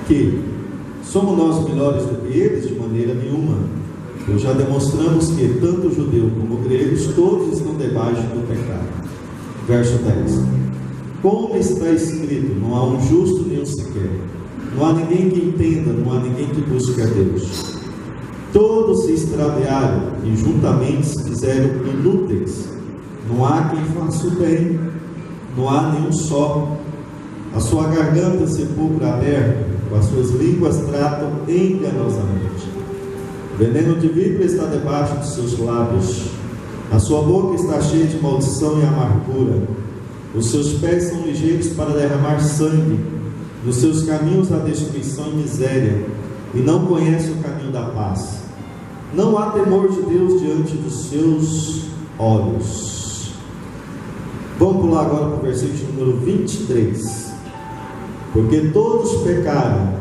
que somos nós melhores do que eles? De maneira nenhuma. Pois já demonstramos que tanto judeu como gregos, todos estão debaixo do pecado. Verso 10. Como está escrito, não há um justo nem um sequer. Não há ninguém que entenda, não há ninguém que busque a Deus. Todos se extraviaram e juntamente se fizeram inúteis. Não há quem faça o bem, não há nenhum só. A sua garganta sepulcro aberto, com as suas línguas tratam enganosamente. Veneno de víbora está debaixo dos seus lábios. A sua boca está cheia de maldição e amargura. Os seus pés são ligeiros para derramar sangue. Nos seus caminhos há destruição e miséria, e não conhece o caminho da paz. Não há temor de Deus diante dos seus olhos. Vamos pular agora para o versículo número 23. Porque todos pecaram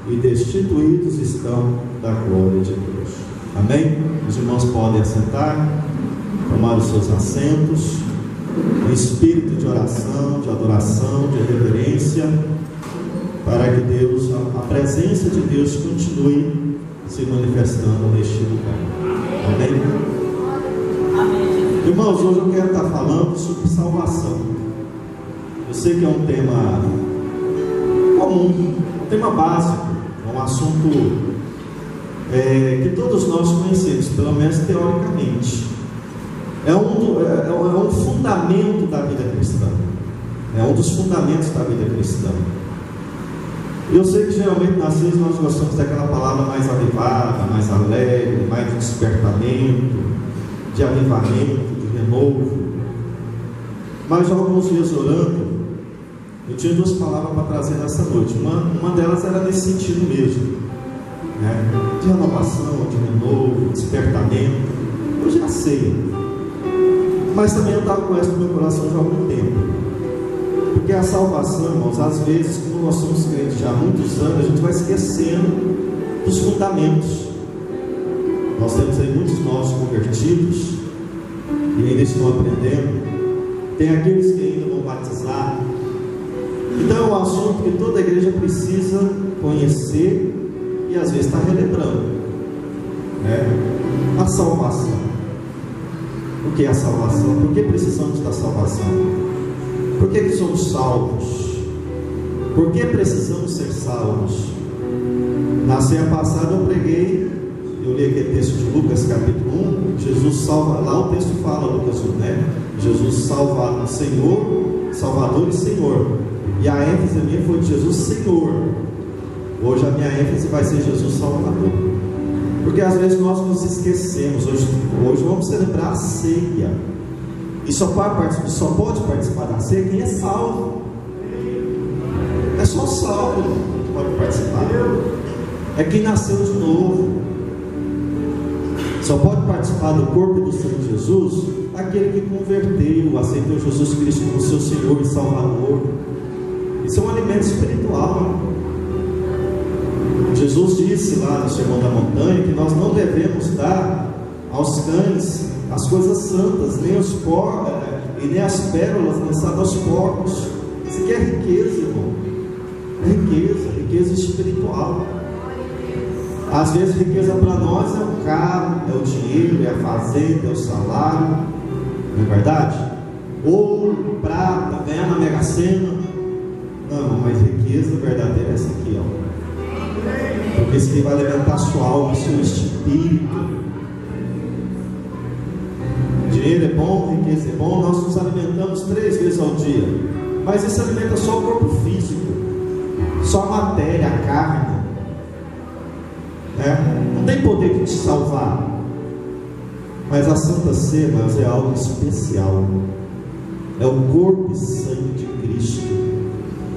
e destituídos estão da glória de Deus. Amém? Os irmãos podem assentar, tomar os seus assentos, em espírito de oração, de adoração, de reverência, para que Deus, a presença de Deus continue se manifestando neste lugar. Amém? Irmãos, hoje eu quero estar falando sobre salvação. Eu sei que é um tema comum, um tema básico, um assunto que todos nós conhecemos, pelo menos teoricamente. É um fundamento da vida cristã. É um dos fundamentos da vida cristã. Eu sei que geralmente nas vezes nós gostamos daquela palavra mais avivada, mais alegre, mais de despertamento, de avivamento, de renovo. Mas já alguns dias orando, eu tinha duas palavras para trazer nessa noite. Uma delas era nesse sentido mesmo, né? De renovação, de renovo, de despertamento. Eu já sei, mas também eu estava com essa no meu coração já há algum tempo. Porque a salvação, irmãos, às vezes, como nós somos crentes já há muitos anos, a gente vai esquecendo dos fundamentos. Nós temos aí muitos novos convertidos e ainda estão aprendendo. Tem aqueles que ainda vão batizar. Então é um assunto que toda igreja precisa conhecer e às vezes está relembrando, né? A salvação. O que é a salvação? Por que precisamos da salvação? Por que somos salvos? Por que precisamos ser salvos? Na ceia passada eu preguei, eu li aquele texto de Lucas capítulo 1, Jesus salva, lá o texto fala, Lucas 1, né? Jesus salva, Senhor, Salvador e Senhor. E a ênfase minha foi de Jesus Senhor. Hoje a minha ênfase vai ser Jesus Salvador. Porque às vezes nós nos esquecemos. Hoje vamos celebrar a ceia. E só pode participar da ceia quem é salvo. É só salvo que pode participar. É quem nasceu de novo. Só pode participar do corpo e do sangue de Jesus aquele que converteu, aceitou Jesus Cristo como seu Senhor e Salvador. Isso é um alimento espiritual. Jesus disse lá no Sermão da Montanha que nós não devemos dar aos cães as coisas santas, nem os porcos, e nem as pérolas lançadas aos porcos. Isso aqui é riqueza, irmão. Riqueza espiritual. Às vezes riqueza para nós é o carro, é o dinheiro, é a fazenda, é o salário, não é verdade? Ouro, prata, ganhar na Mega Sena. Não, mas riqueza verdadeira é essa aqui, ó. Porque isso aqui vai alimentar sua alma, seu espírito. Dinheiro é bom, riqueza é bom, nós nos alimentamos 3 vezes ao dia, mas isso alimenta só o corpo físico, só a matéria, a carne, né? Não tem poder de te salvar. Mas a Santa Ceia, mas é algo especial. É o corpo e sangue de Cristo,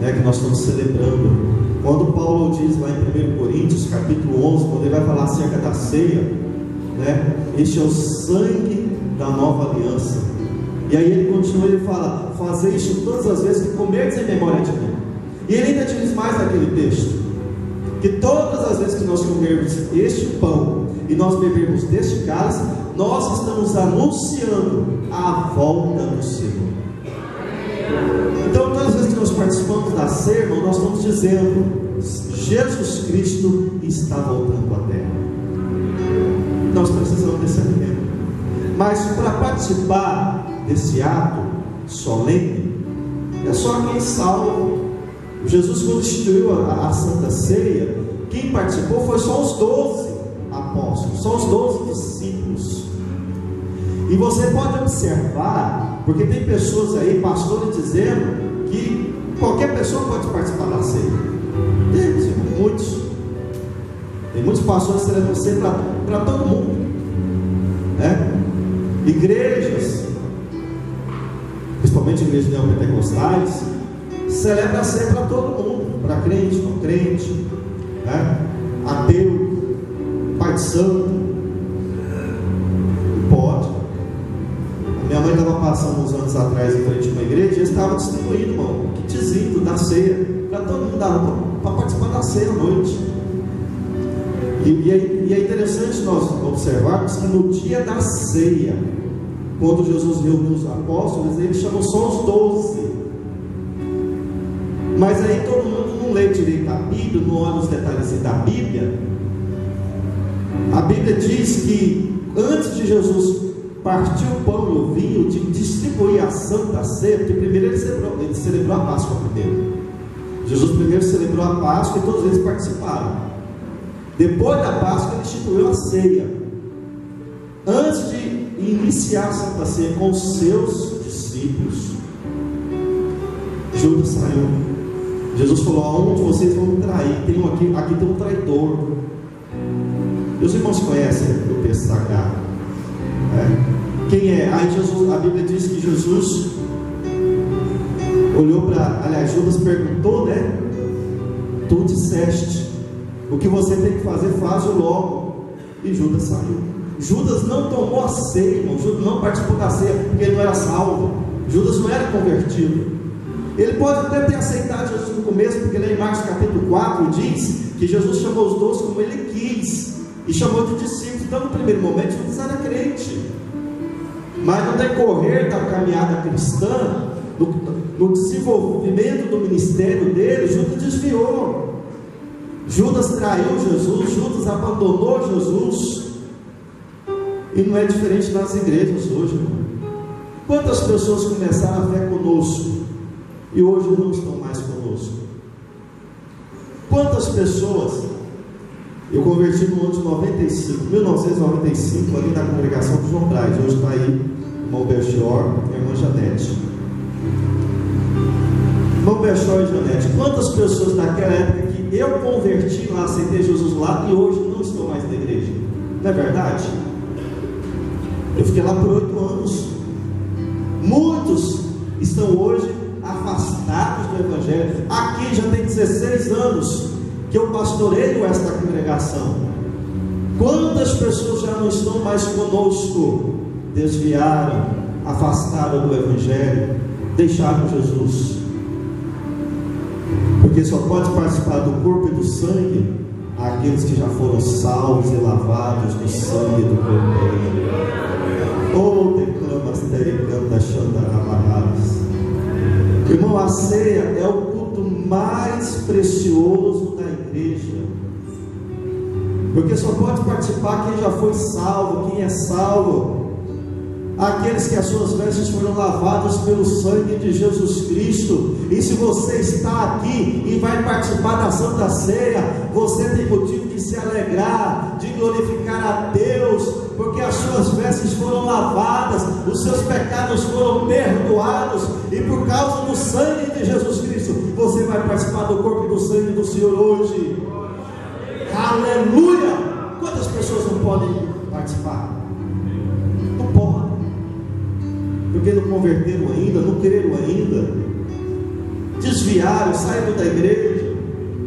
né, que nós estamos celebrando. Quando Paulo diz lá em 1 Coríntios capítulo 11, quando ele vai falar acerca da ceia, né, este é o sangue da nova aliança. E aí ele continua, ele fala: fazer isto todas as vezes que comerdes em memória de mim. E ele ainda diz mais naquele texto, que todas as vezes que nós comermos este pão e nós bebermos deste cálice, nós estamos anunciando a volta do Senhor. Então todas as vezes que nós participamos da ceia, nós estamos dizendo: Jesus Cristo está voltando à terra. Nós precisamos desse alimento. Mas para participar desse ato solene, é só quem salvo. Jesus, quando instituiu a Santa Ceia, quem participou foi só os 12 apóstolos, só os 12 discípulos. E você pode observar, porque tem pessoas aí, pastores, dizendo que qualquer pessoa pode participar da ceia. Tem muitos. Tem muitos pastores que celebram ceia para todo mundo, né? Igrejas, principalmente igrejas neopentecostais, celebra a ceia para todo mundo, para crente, não crente, né? Ateu, Pai de Santo. Pode. A minha mãe estava passando uns anos atrás em frente a uma igreja e eles estavam distribuindo, irmão, um kitzinho da ceia para todo mundo, para participar da ceia à noite. E é interessante nós observarmos que no dia da ceia, quando Jesus reuniu os apóstolos, ele chamou só os 12. Mas aí todo mundo não lê direito a Bíblia, não olha os detalhes da Bíblia. A Bíblia diz que antes de Jesus partir o pão e o vinho, de distribuir a Santa Ceia, porque primeiro ele celebrou a Páscoa primeiro. Jesus primeiro celebrou a Páscoa e todos eles participaram. Depois da Páscoa ele instituiu a ceia. Antes de iniciar a Santa Ceia com os seus discípulos, Judas saiu. Jesus falou: aonde vocês vão me trair? Aqui tem um traidor. Os irmãos conhecem o texto sagrado, né? Quem é? Aí Jesus, a Bíblia diz que Jesus olhou para, Judas perguntou, né? Tu disseste, o que você tem que fazer, faz-o logo. E Judas saiu. Judas não tomou a ceia, irmão. Judas não participou da ceia porque ele não era salvo. Judas não era convertido. Ele pode até ter aceitado Jesus no começo, porque lá em Marcos capítulo 4 diz que Jesus chamou os 12 como ele quis e chamou de discípulos. Então no primeiro momento Judas era crente, mas no decorrer da caminhada cristã, no desenvolvimento do ministério dele, Judas desviou. Judas traiu Jesus, Judas abandonou Jesus. E não é diferente nas igrejas hoje, irmão. Quantas pessoas começaram a fé conosco e hoje não estão mais conosco? Quantas pessoas? Eu converti no ano de 1995, ali na congregação do João Braz. Hoje está aí o irmão Belchior e a irmã Janete. Irmão Belchior e Janete, quantas pessoas naquela época que eu converti lá, aceitei Jesus lá, e hoje não estou mais na igreja? Não é verdade? Eu fiquei lá por 8 anos. Muitos estão hoje afastados do Evangelho. Aqui já tem 16 anos que eu pastoreio esta congregação. Quantas pessoas já não estão mais conosco? Desviaram, afastaram do Evangelho, deixaram Jesus. Porque só pode participar do corpo e do sangue aqueles que já foram salvos e lavados no sangue do Cordeiro. Oh, declamas, terecanta, xandarabaradas. Irmão, a ceia é o culto mais precioso da igreja, porque só pode participar quem já foi salvo, quem é salvo, aqueles que as suas vestes foram lavadas pelo sangue de Jesus Cristo. E se você está aqui e vai participar da Santa Ceia, você tem motivo de se alegrar, de glorificar a Deus, porque as suas vestes foram lavadas, os seus pecados foram perdoados, e por causa do sangue de Jesus Cristo, você vai participar do corpo e do sangue do Senhor hoje. Aleluia! Quantas pessoas não podem participar? Não podem, porque não converteram ainda, não creram ainda, desviaram, saíram da igreja,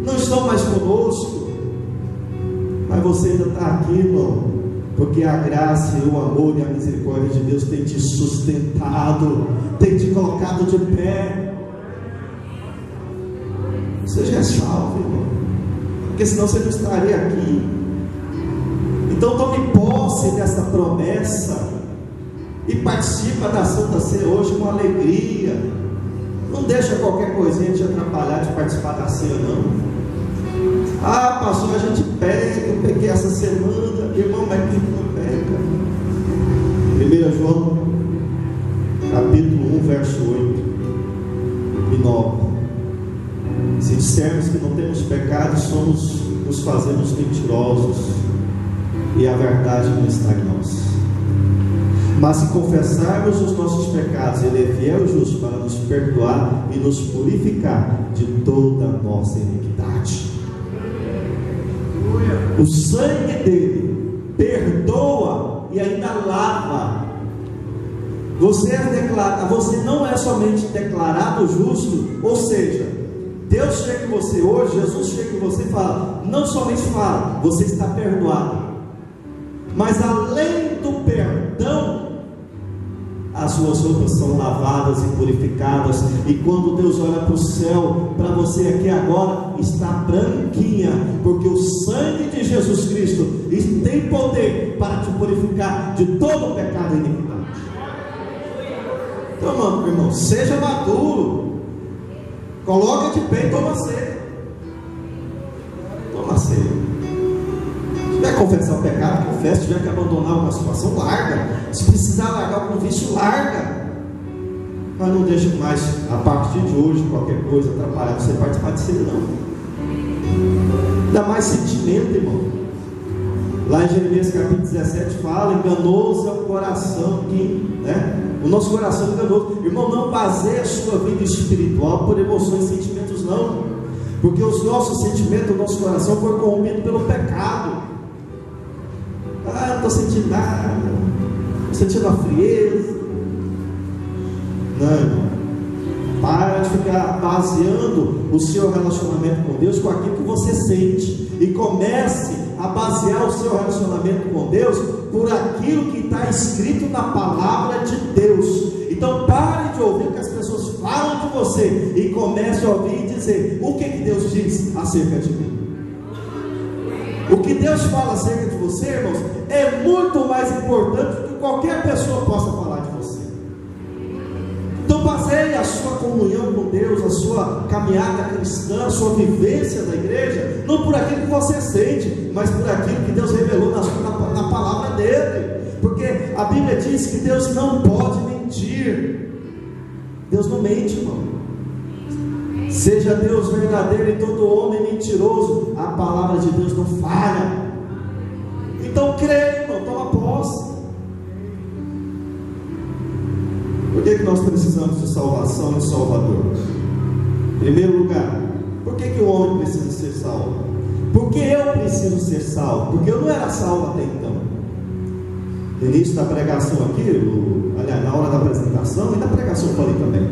não estão mais conosco. Mas você ainda está aqui, irmão, porque a graça e o amor e a misericórdia de Deus tem te sustentado, tem te colocado de pé. Você já é salvo, irmão, porque senão você não estaria aqui. Então tome posse dessa promessa e participa da Santa Ceia hoje com alegria. Não deixa qualquer coisinha te atrapalhar de participar da ceia, não. Ah, pastor, a gente pega, eu peguei essa semana, irmão, mas quem não pega? 1 João, capítulo 1, verso 8 e 9. Se dissermos que não temos pecado, nos fazemos mentirosos, e a verdade não está em nós. Mas se confessarmos os nossos pecados, Ele é fiel e justo para nos perdoar e nos purificar de toda a nossa iniquidade. O sangue dele perdoa e ainda lava. Você não é somente declarado justo, ou seja, Deus chega em você hoje, Jesus chega em você e fala, não somente fala, você está perdoado, mas além do perdão, as suas roupas são lavadas e purificadas, e quando Deus olha para o céu, para você aqui agora, está branquinha, porque o sangue de Jesus Cristo tem poder para te purificar de todo o pecado e iniquidade. Então, irmão, seja maduro, coloca de pé e toma ceia. Toma ceia. Se tiver que confessar o pecado, confessa. Se tiver que abandonar uma situação, larga. Se precisar largar algum vício, larga. Mas não deixe mais, a partir de hoje, qualquer coisa atrapalhar você participar de ceia, não. Ainda mais sentimento, irmão. Lá em Jeremias capítulo 17 fala, enganoso é o coração, o nosso coração é enganoso. Irmão, não baseie a sua vida espiritual por emoções e sentimentos, não. Porque os nossos sentimentos, o nosso coração foi corrompido pelo pecado. Ah, não estou sentindo nada, estou sentindo a frieza. Não, irmão. Para de ficar baseando o seu relacionamento com Deus com aquilo que você sente, e comece a basear o seu relacionamento com Deus por aquilo que está escrito na palavra de Deus. Então pare de ouvir o que as pessoas falam de você e comece a ouvir e dizer o que Deus diz acerca de mim. O que Deus fala acerca de você, irmãos, é muito mais importante do que qualquer pessoa possa falar de você. Então baseie a sua comunhão com Deus, a sua caminhada cristã, a sua vivência da igreja, não por aquilo que você sente, mas por aquilo que Deus revelou na palavra dele. Porque a Bíblia diz que Deus não pode mentir. Deus não mente, irmão. Seja Deus verdadeiro e todo homem mentiroso, a palavra de Deus não falha. Então creia, irmão, toma posse. Por que nós precisamos de salvação e Salvador? Em primeiro lugar, por que o homem precisa ser salvo? Porque eu preciso ser salvo, porque eu não era salvo até então. No início da pregação aqui, aliás, na hora da apresentação e da pregação eu falei também,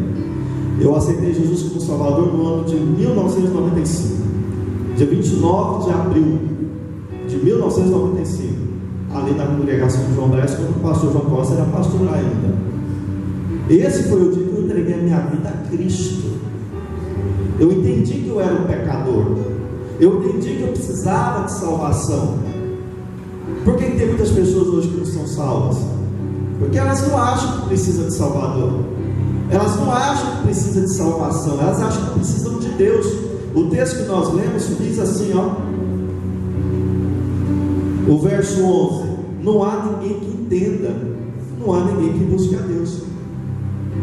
eu aceitei Jesus como Salvador no ano de 1995, dia 29 de abril de 1995, ali na congregação de João Bresco, quando o pastor João Costa era pastor ainda. Esse foi o dia que eu entreguei a minha vida a Cristo. Eu entendi que eu era um pecador, eu entendi que eu precisava de salvação. Por que tem muitas pessoas hoje que não são salvas? Porque elas não acham que precisam de Salvador, elas não acham que precisam de salvação, elas acham que precisam de Deus. O texto que nós lemos diz assim, o verso 11: não há ninguém que entenda, não há ninguém que busque a Deus.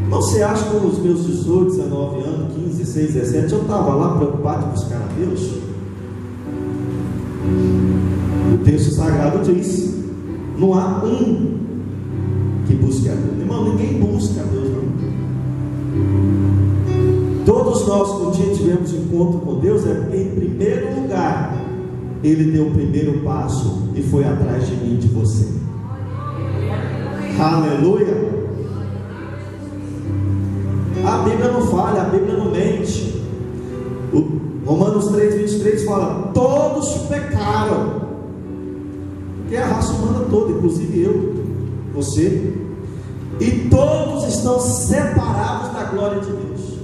Não se acha que nos meus 18, 19 anos, 15, 16, 17, eu estava lá preocupado em buscar a Deus? O texto sagrado diz: não há um que busque a Deus. Irmão, ninguém busca a Deus, não. Todos nós, que um dia tivemos encontro com Deus, é porque, em primeiro lugar, Ele deu o primeiro passo e foi atrás de mim e de você. Aleluia! A Bíblia não falha, a Bíblia não mente. O Romanos 3,23 fala: todos pecaram, que é a raça humana toda, inclusive eu, você, e todos estão separados da glória de Deus.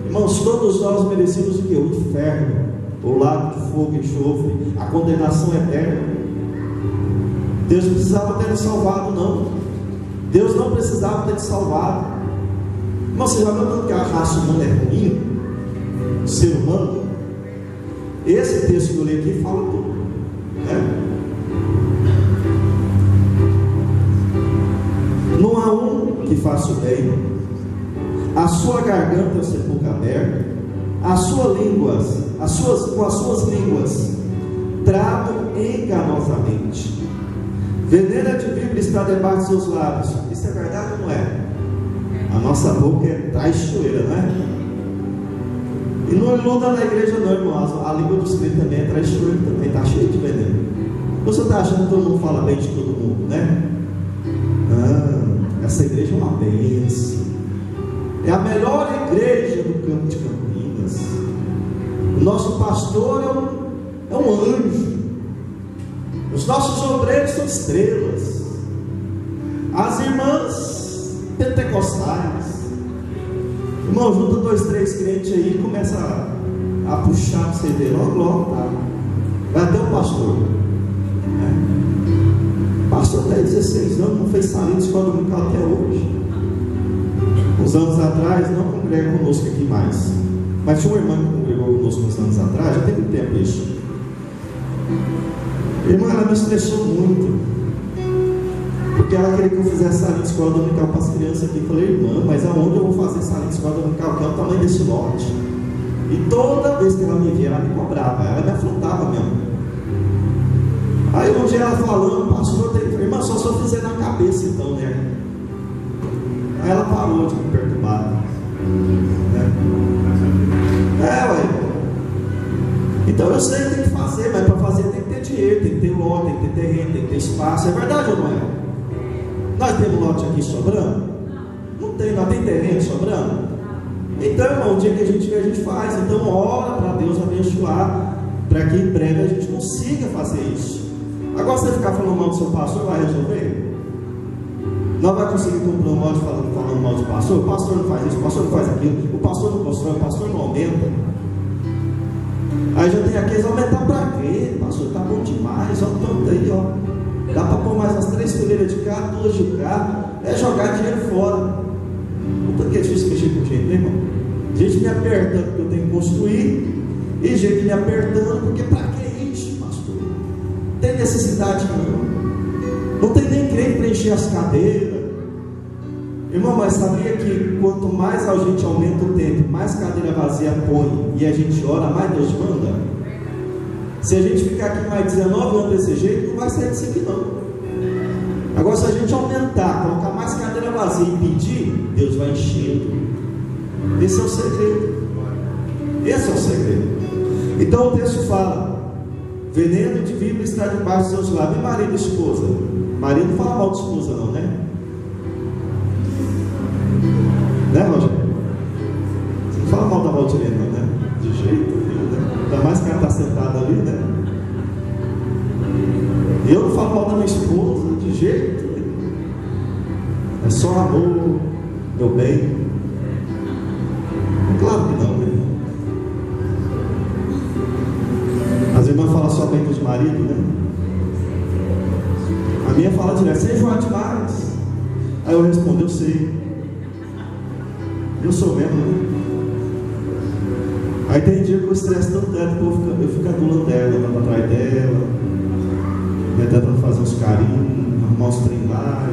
Irmãos, todos nós merecemos o que? O inferno, o lago de fogo e enxofre, a condenação eterna. Deus não precisava ter nos salvado, não. Deus não precisava ter te salvado. Mas você já viu tanto que a raça humana é ruim? O ser humano? Esse texto que eu li aqui fala tudo, né? Não há um que faça o bem, a sua garganta é o sepulcro aberto, com as suas línguas tratam enganosamente, veneno de víbora está debaixo de seus lábios. Isso é verdade ou não é? A nossa boca é traiçoeira, não é? E não iluda na igreja não, irmãos. A língua dos crentes também é traiçoeira, também está cheia de veneno. Você está achando que todo mundo fala bem de todo mundo, né? Essa igreja é uma bênção, é a melhor igreja do campo de Campinas. O nosso pastor é um anjo, os nossos obreiros são estrelas, as irmãs pentecostais. Irmão, junta 2, 3 crentes aí e começa a puxar para você ver, logo, tá? Vai até o pastor, né? O pastor tem 16 anos, não fez salinha de escola dominical até hoje. Uns anos atrás, não congrega conosco aqui mais, mas tinha uma irmã que congregou conosco uns anos atrás, já teve tempo isso. Irmã, ela me estressou muito, porque ela queria que eu fizesse salinha de escola dominical para as crianças aqui. Eu falei, irmã, mas aonde eu vou fazer salinha de escola dominical? Que é o tamanho desse lote. E toda vez que ela me via, ela me cobrava, ela me afrontava mesmo. Aí um dia ela falando, pastor, irmã, só se eu fizer na cabeça então, né? Aí ela parou de me perturbar, né? Ué. Então eu sei que tem que fazer, mas para fazer tem que ter dinheiro, tem que ter lote, tem que ter terreno, tem que ter espaço. É verdade ou não é? Nós temos lote aqui sobrando? Não tem, nós tem terreno sobrando? Então, irmão, o dia que a gente tiver, a gente faz. Então ora para Deus abençoar, para que em breve a gente consiga fazer isso. Agora você ficar falando mal do seu pastor, vai resolver? Não vai conseguir comprar um lote falando mal do pastor? O pastor não faz isso, o pastor não faz aquilo, o pastor não constrói, o pastor não aumenta. Aí já tem aqueles, aumentar para quê? Pastor, tá bom demais, olha o tanto aí, ó. Dá para pôr mais umas 3 fileiras de cá, 2 de cá. É jogar dinheiro fora. Puta que é difícil mexer com dinheiro, né, irmão? Gente me apertando porque eu tenho que construir, e gente me apertando porque para que isso, pastor? Não tem necessidade não. Não tem nem crente para encher as cadeiras. Irmão, mas sabia que quanto mais a gente aumenta o tempo, mais cadeira vazia põe e a gente ora, mais Deus manda? Se a gente ficar aqui mais 19 anos desse jeito, não vai sair disso aqui não. Agora, se a gente aumentar, colocar mais cadeira vazia e pedir, Deus vai enchendo. Esse é o segredo. Esse é o segredo. Então o texto fala: veneno de víbora está debaixo dos seus lábios. E marido e esposa? Marido não fala mal de esposa não, né? Né, Rogério? Você não fala mal da Valdirene não, né? De jeito nenhum, né? Ainda mais que ela está sentada ali, né? Eu não falo mal da minha esposa, de jeito nenhum. É só amor, meu bem. Claro que não, né? As irmãs falam só bem dos maridos, né? A minha fala direto, você enjoa demais. Aí eu respondo, eu sei. Eu sou mesmo, né? Aí tem dia que eu estresso tanto dela que eu fico adulando dela, andando atrás dela, tentando fazer uns carinhos, arrumar uns trem lá.